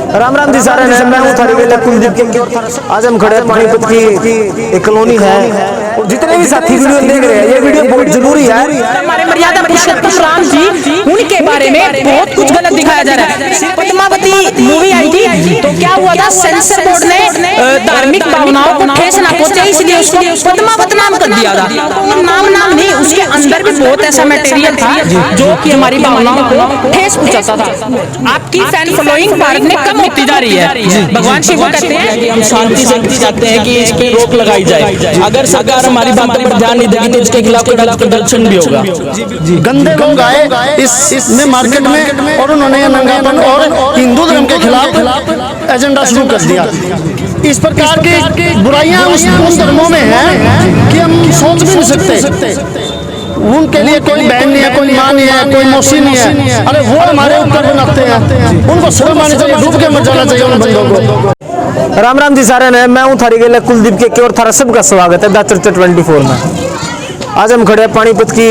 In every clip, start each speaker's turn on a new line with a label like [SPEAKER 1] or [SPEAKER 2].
[SPEAKER 1] राम राम जी सारे ने, मैं हूं थारी वेले कुलदीप के। आज हम खड़े हैं पानीपत की एक कॉलोनी है और जितने भी साथी वीडियो देख रहे हैं, ये वीडियो बहुत जरूरी है।
[SPEAKER 2] हमारे मर्यादा पुरुषोत्तम राम जी, उनके बारे में बहुत कुछ गलत दिखाया जा रहा है। पद्मावती मूवी आई थी तो क्या हुआ था, सेंसर बोर्ड ने धार्मिक भावनाओं को ठेस ना पहुंचे इसलिए उसको पद्मावत नाम कर दिया था। नाम नहीं, उसके अंदर भी बहुत ऐसा मटेरियल था जो कि हमारी भावनाओं को ठेस पहुंचाता था। आपकी फैन फॉलोइंग भारत में कम होती जा रही है। भगवान शिव को कहते हैं कि
[SPEAKER 3] हम शांति से चाहते हैं कि इस पे रोक लगाई जाए। अगर सरकार हमारी बातों पर ध्यान नहीं देगी तो इसके खिलाफ प्रदर्शन भी होगा।
[SPEAKER 4] गंदे लोग आए इसमें मार्केट में और उन्होंने ये नंगापन और हिंदू धर्म के खिलाफ एजेंडा शुरू कर दिया। इस प्रकार की बुराइयां उन धर्मों में हैं कि हम सोच भी नहीं सकते। उनके लिए कोई बहन नहीं है, कोई माँ नहीं है, कोई मौसी नहीं है। अरे वो हमारे ऊपर बनाते हैं, उनको शर्म आनी चाहिए, डूब के मर जाना चाहिए उन बंदों को।
[SPEAKER 1] राम राम जी सारे ने, मैं हूं थारी वेले कुलदीप के और थारा सबका स्वागत है द चर्चा 24 में। आज हम खड़े हैं पानीपत की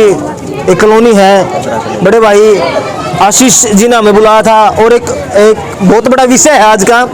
[SPEAKER 1] एक कॉलोनी है। बड़े भाई आशीष जी ने हमें बुलाया था और एक बहुत बड़ा विषय है आज का,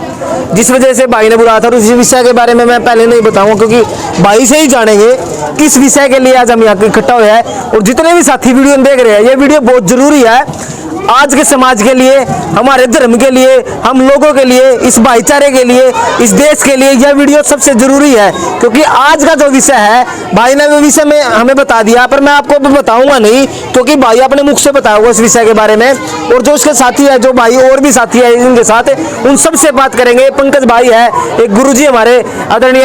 [SPEAKER 1] जिस वजह से भाई ने बुलाया था। और उस विषय के बारे में मैं पहले नहीं बताऊंगा क्योंकि भाई से ही जानेंगे किस विषय के लिए आज हम यहाँ इकट्ठा हुए हैं। और जितने भी साथी वीडियो देख रहे हैं, ये वीडियो बहुत जरूरी है आज के समाज के लिए, हमारे धर्म के लिए, हम लोगों के लिए, इस भाईचारे के लिए, इस देश के लिए यह वीडियो सबसे जरूरी है। क्योंकि आज का जो विषय है, भाई ने वो विषय में हमें बता दिया, पर मैं आपको बताऊंगा नहीं क्योंकि भाई अपने मुख से बताया हुआ इस विषय के बारे में। और जो उसके साथी है, जो भाई और भी साथी है इनके साथ, उन सबसे बात करेंगे। पंकज भाई है, एक गुरु जी हमारे आदरणीय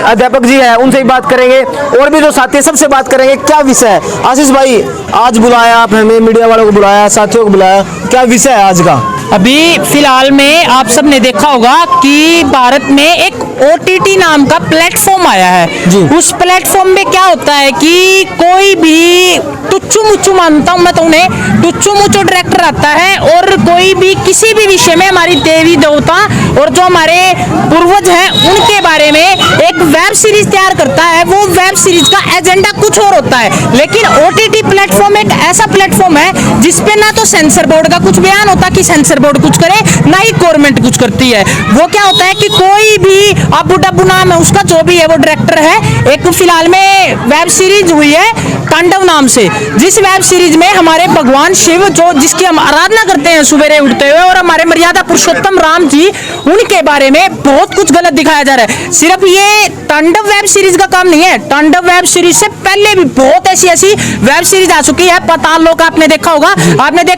[SPEAKER 1] अध्यापक जी है, उनसे ही बात करेंगे। और भी जो साथी है सबसे बात करेंगे क्या विषय है। आशीष भाई, आज बुलाया आप हमें, मीडिया वालों को बुलाया, साथियों को बुलाया, क्या विषय है आज का?
[SPEAKER 2] अभी फिलहाल में आप सब ने देखा होगा कि भारत में एक OTT नाम का प्लेटफॉर्म आया है। उस प्लेटफॉर्म में क्या होता है कि कोई भी टुच्चू मुच्चू, मानता हूं मैं तो उन्हें, टुच्चू मुच्चू डायरेक्टर आता है और कोई भी किसी भी विषय में हमारी देवी देवता और जो हमारे पूर्वज हैं उनके बारे में एक वेब सीरीज तैयार करता है। वो वेब सीरीज का एजेंडा कुछ और होता है। लेकिन OTT प्लेटफॉर्म एक ऐसा प्लेटफॉर्म है जिसपे ना तो सेंसर बोर्ड का कुछ बयान होता कि सेंसर बोर्ड कुछ करे, ना ही गवर्नमेंट कुछ करती है। वो क्या होता है कि कोई भी अबू डब्बू नाम है उसका, जो भी है वो डायरेक्टर है। एक फिलहाल में वेब सीरीज हुई है तांडव नाम से, जिस वेब सीरीज में हमारे भगवान शिव, जो जिसकी हम आराधना करते हैं सुबेरे उठते हुए, और हमारे मर्यादा पुरुषोत्तम राम जी, उनके बारे में बहुत कुछ गलत दिखाया जा रहा है। सिर्फ ये तांडव वेब सीरीज का काम नहीं है, तांडव वेब सीरीज से पहले भी बहुत ऐसी वेब सीरीज आ चुकी है। पाताल लोक आपने देखा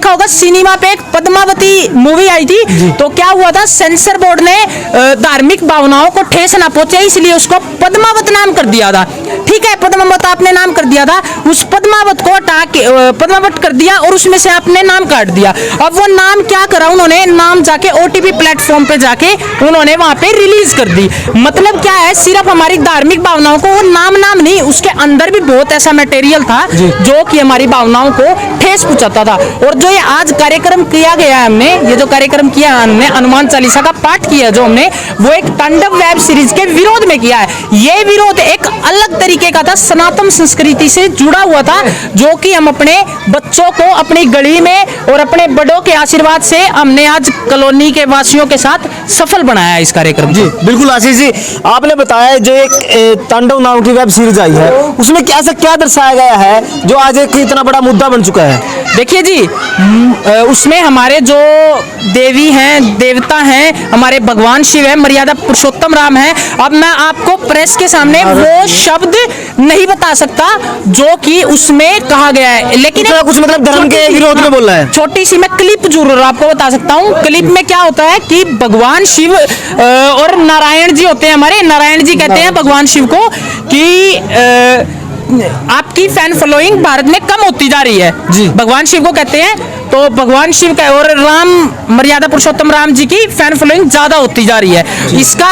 [SPEAKER 2] होगा, सिनेमा पे एक पद्मावती मूवी आई थी तो क्या हुआ था, सेंसर बोर्ड ने धार्मिक भावनाओं को ठेस ना पहुंचे इसलिए उसको पद्मावत नाम कर दिया था। ठीक है, पद्मावत आपने नाम कर दिया था, उस पद्मावत को हटा के पद्मावत कर दिया और उसमें से आपने नाम काट दिया। अब वो नाम क्या करा उन्होंने, नाम जाके OTT प्लेटफॉर्म पे जाके उन्होंने वहां पे रिलीज कर दी। मतलब क्या है, सिर्फ हमारी धार्मिक भावनाओं को, वो नाम नहीं, उसके अंदर भी बहुत ऐसा मटेरियल था जो कि हमारी भावनाओं को ठेस पहुंचाता था। और जो ये आज कार्यक्रम किया गया है, हमने ये जो कार्यक्रम किया, हमने हनुमान चालीसा का पाठ किया जो हमने, वो एक तांडव वेब सीरीज के विरोध में किया है। ये विरोध एक अलग तरीके का था, सनातन संस्कृति से जुड़ा हुआ था, जो कि हम अपने बच्चों को अपनी गली में और अपने बड़ों के आशीर्वाद से हमने आज कॉलोनी के वासियों के साथ सफल बनाया है इस कार्यक्रम
[SPEAKER 1] जी। बिल्कुल आशीष जी, आपने बताया जो एक तांडव नाम की वेब सीरीज आई है, उसमें क्या दर्शाया गया है जो आज एक इतना बड़ा मुद्दा बन चुका है?
[SPEAKER 2] देखिए जी, उसमें हमारे जो देवी हैं, देवता हैं, हमारे भगवान शिव है, मर्यादा पुरुषोत्तम राम है। अब मैं आपको प्रेस के सामने वो शब्द नहीं बता सकता जो कि उसमें कहा गया है, लेकिन
[SPEAKER 1] कुछ मतलब धर्म के विरोध में बोल रहा है।
[SPEAKER 2] छोटी सी मैं क्लिप जरूर आपको बता सकता हूँ। क्लिप में क्या होता है कि भगवान शिव और नारायण जी होते हैं, हमारे नारायण जी कहते हैं भगवान शिव को कि आपकी फैन फॉलोइंग भारत में कम होती जा रही है जी। भगवान शिव को कहते हैं, तो भगवान शिव का और राम, मर्यादा पुरुषोत्तम राम जी की फैन फॉलोइंग ज्यादा होती जा रही है। इसका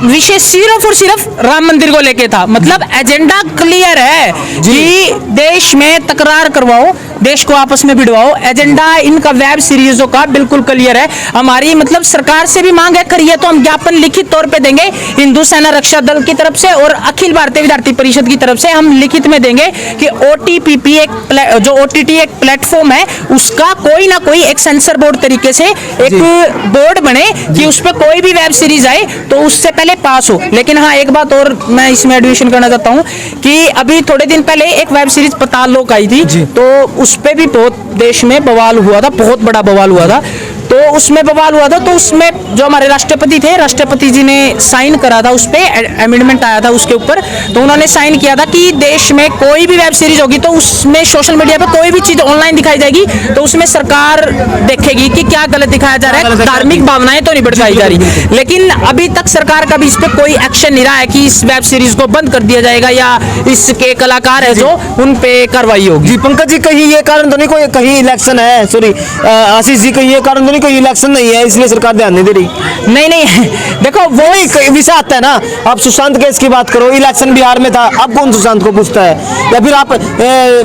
[SPEAKER 2] विषय सिर्फ और सिर्फ राम मंदिर को लेके था। मतलब एजेंडा क्लियर है कि देश में तकरार करवाओ, देश को आपस में भिड़वाओ। एजेंडा इनका वेब सीरीजों का बिल्कुल क्लियर है। हमारी मतलब सरकार से भी मांग है, करिए तो हम ज्ञापन लिखित तौर पे देंगे हिंदू सेना रक्षा दल की तरफ से और अखिल भारतीय विद्यार्थी परिषद की तरफ से हम लिखित में देंगे कि OTPP जो OTT एक प्लेटफॉर्म है, उसका कोई ना कोई एक सेंसर बोर्ड तरीके से एक बोर्ड बने कि उस पर कोई भी वेब सीरीज आए तो उससे पहले पास हो। लेकिन हाँ, एक बात और मैं इसमें एडमिशन करना चाहता हूँ कि अभी थोड़े दिन पहले एक वेब सीरीज पाताल लोक आई थी, तो उस पे भी बहुत देश में बवाल हुआ था, बहुत बड़ा बवाल हुआ था। तो उसमें बवाल हुआ था, तो उसमें जो हमारे राष्ट्रपति थे, राष्ट्रपति जी ने साइन करा था, उस पे अमेंडमेंट आया था उसके ऊपर, तो उन्होंने साइन किया था कि देश में कोई भी वेब सीरीज होगी तो उसमें सोशल मीडिया पे कोई भी चीज ऑनलाइन दिखाई जाएगी तो उसमें सरकार देखेगी कि क्या गलत दिखाया जा रहा है, धार्मिक भावनाएं तो नहीं भड़काई जा रही। लेकिन अभी तक सरकार का भी इस पे कोई एक्शन नहीं रहा है कि इस वेब सीरीज को बंद कर दिया जाएगा या इसके कलाकार है जो उन पे कार्रवाई होगी।
[SPEAKER 1] जी पंकज जी, कहीं ये कारण तो नहीं, कोई कहीं इलेक्शन है, सॉरी आशीष जी, कहीं ये कारण तो नहीं कोई इलेक्शन नहीं है इसलिए सरकार ध्यान नहीं दे रही?
[SPEAKER 2] नहीं देखो वो
[SPEAKER 1] विषय आता है ना, आप सुशांत केस की बात करो, इलेक्शन बिहार में था, अब कौन सुशांत को पूछता है? या फिर आप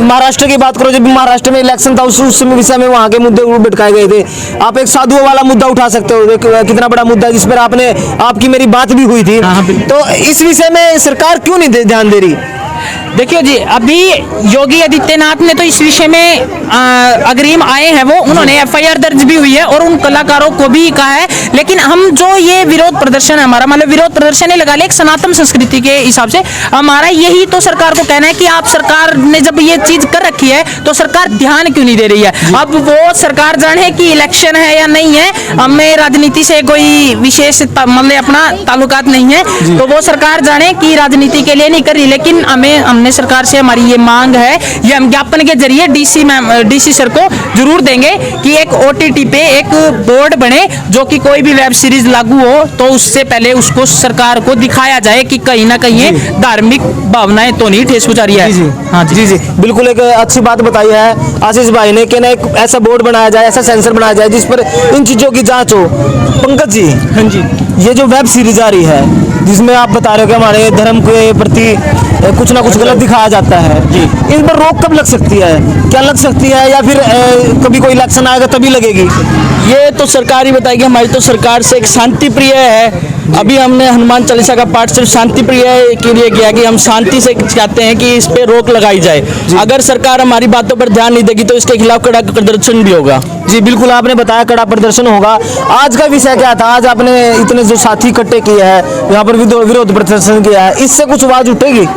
[SPEAKER 1] महाराष्ट्र की बात करो, जब महाराष्ट्र में इलेक्शन था उस विषय में वहां के मुद्दे भटकाए गए थे। आप एक साधुओं वाला मुद्दा उठा सकते हो, कितना बड़ा मुद्दा है जिस पर आपकी मेरी बात भी हुई थी। तो इस विषय में सरकार क्यों नहीं ध्यान दे रही?
[SPEAKER 2] देखिए जी, अभी योगी आदित्यनाथ ने तो इस विषय में अग्रिम आए हैं, वो उन्होंने FIR दर्ज भी हुई है और उन कलाकारों को भी कहा है। लेकिन हम जो ये विरोध प्रदर्शन है हमारा, मतलब विरोध प्रदर्शन ही लगा ले, एक सनातन संस्कृति के हिसाब से हमारा यही तो सरकार को कहना है कि आप सरकार ने जब ये चीज कर रखी है तो सरकार ध्यान क्यों नहीं दे रही है? अब वो सरकार जाने कि इलेक्शन है या नहीं है, हमें राजनीति से कोई विशेष मतलब अपना ताल्लुकात नहीं है, तो वो सरकार जाने कि राजनीति के लिए नहीं कर रही। लेकिन हमने सरकार से हमारी ये मांग है, ये हम ज्ञापन के जरिए DC सर को जरूर देंगे कि एक OTT पे एक बोर्ड बने जो कि कोई भी वेब सीरीज लागू हो तो उससे पहले उसको सरकार को दिखाया जाए कि कहीं ना कहीं धार्मिक भावनाएं तो नहीं ठेस पहुंचा रही है।
[SPEAKER 1] हाँ जी, बिल्कुल एक अच्छी बात बताई है आशीष भाई ने कि ना एक ऐसा बोर्ड बनाया जाए, ऐसा सेंसर बनाया जाए जिस पर इन चीजों की जांच हो। पंकज जी,
[SPEAKER 3] हाँ जी,
[SPEAKER 1] ये जो वेब सीरीज आ रही है जिसमें आप बता रहे हो कि हमारे धर्म के प्रति कुछ ना कुछ गलत दिखाया जाता है जी, इन पर रोक कब लग सकती है? क्या लग सकती है या फिर कभी कोई इलेक्शन आएगा तभी लगेगी?
[SPEAKER 3] ये तो सरकार ही बताएगी। हमारी तो सरकार से एक शांति प्रिय है। अभी हमने हनुमान चालीसा का पाठ सिर्फ शांति प्रिय के लिए किया कि हम शांति से चाहते हैं कि इस पे रोक लगाई जाए। अगर सरकार हमारी बातों पर ध्यान नहीं देगी तो इसके खिलाफ कड़ा प्रदर्शन भी होगा।
[SPEAKER 1] जी बिल्कुल, आपने बताया कड़ा प्रदर्शन होगा। आज का विषय क्या था? आज आपने इतने जो साथी इकट्ठे किए हैं, यहाँ पर विरोध प्रदर्शन किया है, इससे कुछ आवाज उठेगी?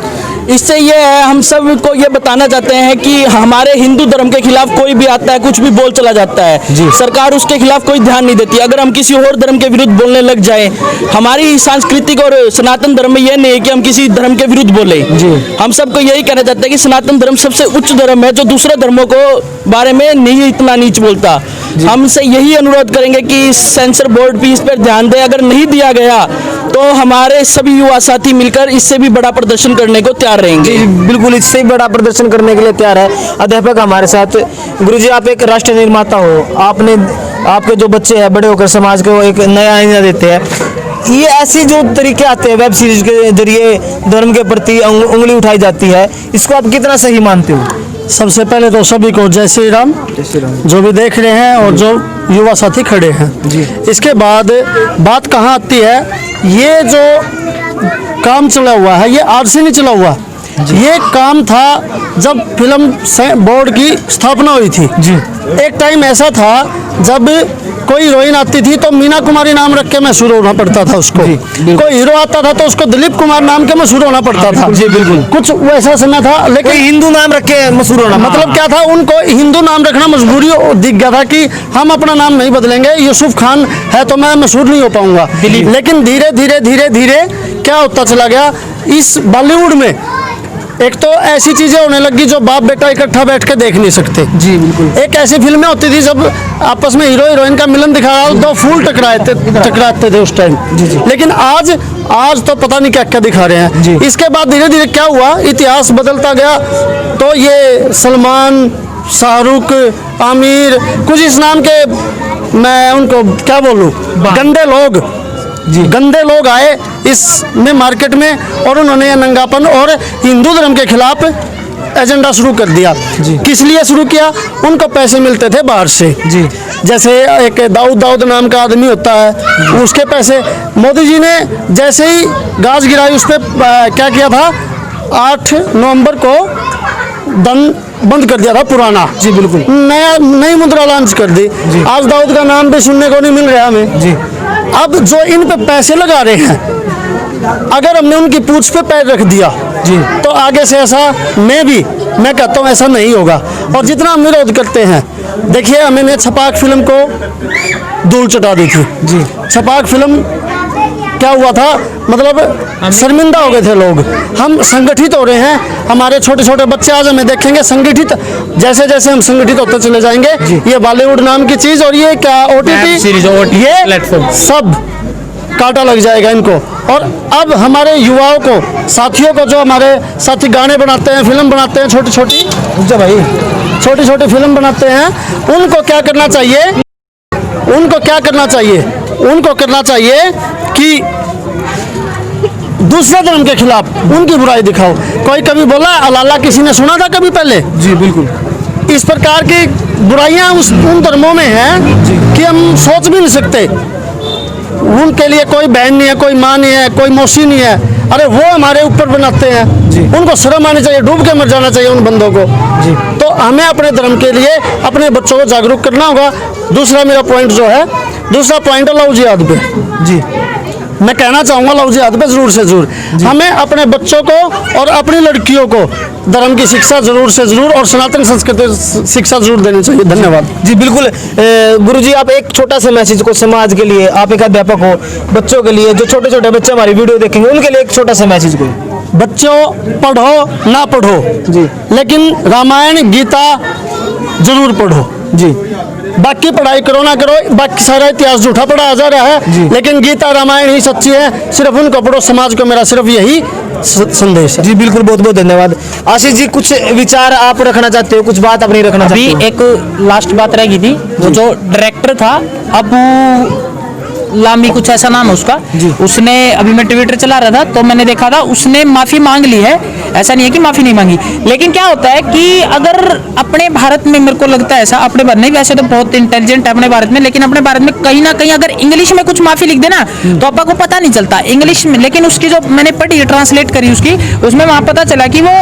[SPEAKER 3] इससे ये है, हम सबको ये बताना चाहते हैं कि हमारे हिंदू धर्म के खिलाफ कोई भी आता है, कुछ भी बोल चला जाता है, सरकार उसके खिलाफ कोई ध्यान नहीं देती। अगर हम किसी और धर्म के विरुद्ध बोलने लग जाएं, हमारी सांस्कृतिक और सनातन धर्म में ये नहीं है कि हम किसी धर्म के विरुद्ध बोले। हम सबको यही कहना चाहते हैं कि सनातन धर्म सबसे उच्च धर्म है जो दूसरे धर्मों को बारे में नहीं इतना नीच बोलता। हमसे यही अनुरोध करेंगे कि सेंसर बोर्ड भी इस पर ध्यान दे। अगर नहीं दिया गया तो हमारे सभी युवा साथी मिलकर इससे भी बड़ा प्रदर्शन करने को तैयार रहेंगे।
[SPEAKER 1] बिल्कुल, इससे बड़ा प्रदर्शन करने के लिए तैयार है। अध्यापक हमारे साथ, गुरुजी आप एक राष्ट्र निर्माता हो, आपके जो बच्चे हैं बड़े होकर समाज को एक नया आईना देते हैं। ये ऐसी जो तरीके आते हैं वेब सीरीज के जरिए धर्म के प्रति उंगली उठाई जाती है, इसको आप कितना सही मानते हो?
[SPEAKER 4] सबसे पहले तो सभी को जय श्री राम, जो भी देख रहे हैं और जो युवा साथी खड़े हैं जी। इसके बाद बात कहाँ आती है, ये जो काम चला हुआ है ये आज से नहीं चला हुआ, ये काम था जब फिल्म बोर्ड की स्थापना हुई थी जी। एक टाइम ऐसा था जब कोई हीरोइन आती थी तो मीना कुमारी नाम रख के मशहूर होना पड़ता था उसको, कोई हीरो आता था तो उसको दिलीप कुमार नाम के मशहूर होना पड़ता था जी। बिल्कुल, कुछ वैसा समय था, लेकिन
[SPEAKER 1] हिंदू नाम रख के मशहूर होना
[SPEAKER 4] मतलब क्या था, उनको हिंदू नाम रखना मजबूरी दिख गया था कि हम अपना नाम नहीं बदलेंगे, यूसुफ खान है तो मैं मशहूर नहीं हो पाऊंगा। लेकिन धीरे धीरे धीरे धीरे क्या होता चला गया, इस बॉलीवुड में एक तो ऐसी चीजें होने लगी जो बाप बेटा इकट्ठा बैठ के देख नहीं सकते जी। बिल्कुल, एक ऐसी फिल्में होती थी जब आपस में हीरो हीरोइन का मिलन दिखाया, दो फूल टकराते थे उस टाइम। लेकिन आज तो पता नहीं क्या क्या दिखा रहे हैं। इसके बाद धीरे धीरे क्या हुआ, इतिहास बदलता गया, तो ये सलमान, शाहरुख, आमिर, कुछ इस नाम के, मैं उनको क्या बोलूं, गंदे लोग आए इसमें मार्केट में, और उन्होंने नंगापन और हिंदू धर्म के खिलाफ एजेंडा शुरू कर दिया। किस लिए शुरू किया? उनको पैसे मिलते थे बाहर से
[SPEAKER 1] जी।
[SPEAKER 4] जैसे एक दाऊद नाम का आदमी होता है, उसके पैसे मोदी जी ने जैसे ही गाज गिराई उस पर क्या किया था, 8 नवंबर को धन बंद कर दिया था पुराना।
[SPEAKER 1] जी बिल्कुल।
[SPEAKER 4] नई मुद्रा लॉन्च कर दी। आज दाऊद का नाम भी सुनने को नहीं मिल रहा हमें।
[SPEAKER 1] जी।
[SPEAKER 4] अब जो इन पे पैसे लगा रहे हैं, अगर हमने उनकी पूंछ पे पैर रख दिया
[SPEAKER 1] जी,
[SPEAKER 4] तो आगे से ऐसा मैं कहता हूँ ऐसा नहीं होगा। और जितना हम विरोध करते हैं, देखिए हमने छपाक फिल्म को धूल चटा दी थी।
[SPEAKER 1] जी।
[SPEAKER 4] छपाक फिल्म क्या हुआ था, मतलब शर्मिंदा हो गए थे लोग। हम संगठित हो रहे हैं, हमारे छोटे छोटे बच्चे आज हमें देखेंगे संगठित, जैसे जैसे हम संगठित होते चले जाएंगे। ये बॉलीवुड नाम की चीज और ये क्या OTT
[SPEAKER 2] सीरीज,
[SPEAKER 4] ये
[SPEAKER 2] प्लेटफॉर्म
[SPEAKER 4] सब कांटा लग जाएगा इनको। और अब हमारे युवाओं को, साथियों को, जो हमारे साथी गाने बनाते हैं, फिल्म बनाते हैं, छोटी छोटी फिल्म बनाते हैं, उनको क्या करना चाहिए? उनको करना चाहिए कि दूसरे धर्म के खिलाफ उनकी बुराई दिखाओ। कोई कभी बोला अलाला किसी ने सुना था कभी पहले?
[SPEAKER 1] जी बिल्कुल।
[SPEAKER 4] इस प्रकार की बुराइयां उन धर्मों में हैं कि हम सोच भी नहीं सकते। उनके लिए कोई बहन नहीं है, कोई माँ नहीं है, कोई मौसी नहीं है। अरे वो हमारे ऊपर बनाते हैं। उनको शर्म आनी चाहिए, डूब के मर जाना चाहिए उन बंदों को। तो हमें अपने धर्म के लिए अपने बच्चों को जागरूक करना होगा। दूसरा मेरा पॉइंट है लव जिहाद पे।
[SPEAKER 1] जी।
[SPEAKER 4] मैं कहना चाहूँगा लव जिहाद पे जरूर से जरूर हमें अपने बच्चों को और अपनी लड़कियों को धर्म की शिक्षा जरूर से जरूर और सनातन संस्कृति शिक्षा जरूर देनी चाहिए। धन्यवाद।
[SPEAKER 1] जी बिल्कुल। गुरुजी, आप एक छोटा सा मैसेज को समाज के लिए, आप एक अध्यापक हो, बच्चों के लिए, जो छोटे छोटे बच्चे हमारी वीडियो देखेंगे उनके लिए एक छोटा सा मैसेज को।
[SPEAKER 4] बच्चों, पढ़ो ना पढ़ो
[SPEAKER 1] जी,
[SPEAKER 4] लेकिन रामायण गीता जरूर पढ़ो।
[SPEAKER 1] जी।
[SPEAKER 4] बाकी पढ़ाई करो ना करो, बाकी सारा इतिहास झूठा पढ़ाया जा रहा है, लेकिन गीता रामायण ही सच्ची है। सिर्फ उनको पढ़ो। समाज को मेरा सिर्फ यही संदेश है।
[SPEAKER 1] जी बिल्कुल, बहुत बहुत धन्यवाद। आशीष जी, कुछ विचार आप रखना चाहते हो? कुछ बात अपनी रखना चाहते हो?
[SPEAKER 2] अभी एक लास्ट बात रह गई थी, वो जो डायरेक्टर था अबू लामी, कुछ ऐसा नाम है उसका, उसने, अभी मैं ट्विटर चला रहा था तो मैंने देखा था, उसने माफी मांग ली है। ऐसा नहीं है कि माफी नहीं मांगी, लेकिन क्या होता है कि अगर अपने भारत में, मेरे को लगता है ऐसा, अपने भारत नहीं, वैसे तो बहुत इंटेलिजेंट है अपने भारत में, लेकिन अपने भारत में कहीं ना कहीं अगर इंग्लिश में कुछ माफी लिख देना तो आपा को पता नहीं चलता इंग्लिश में। लेकिन उसकी जो मैंने पढ़ी, ट्रांसलेट करी उसकी, उसमें वहां पता चला कि वो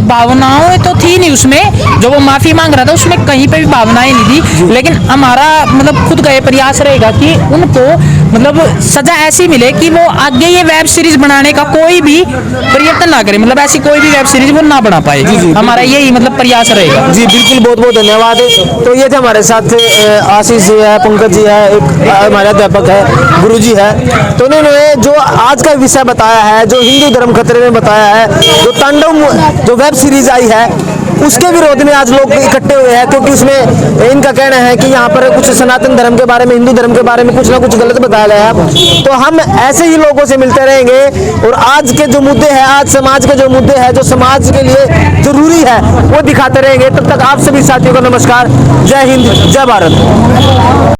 [SPEAKER 2] भावनाएं तो थी नहीं उसमें, जो वो माफी मांग रहा था उसमें कहीं पे भी भावनाएं नहीं थी। लेकिन हमारा मतलब खुद का ये प्रयास रहेगा कि उनको मतलब सजा ऐसी मिले कि वो आगे ये वेब सीरीज बनाने का कोई भी प्रयत्न ना करे, मतलब ऐसी कोई भी वेब सीरीज वो ना बना पाए। हमारा यही मतलब प्रयास रहेगा।
[SPEAKER 1] जी बिल्कुल, बहुत बहुत धन्यवाद। तो ये थे हमारे साथ आशीष जी है, पंकज जी है, एक हमारे अध्यापक है, गुरु जी है। तो उन्होंने जो आज का विषय बताया है, जो हिंदू धर्म खतरे में बताया है, जो तांडव जो वेब सीरीज आई है, उसके विरोध में आज लोग इकट्ठे हुए हैं, क्योंकि उसमें इनका कहना है कि यहाँ पर कुछ सनातन धर्म के बारे में, हिंदू धर्म के बारे में कुछ ना कुछ गलत बताया गया है। तो हम ऐसे ही लोगों से मिलते रहेंगे और आज के जो मुद्दे हैं, आज समाज के जो मुद्दे हैं, जो समाज के लिए जरूरी है, वो दिखाते रहेंगे। तब तक आप सभी साथियों को नमस्कार। जय हिंद, जय भारत।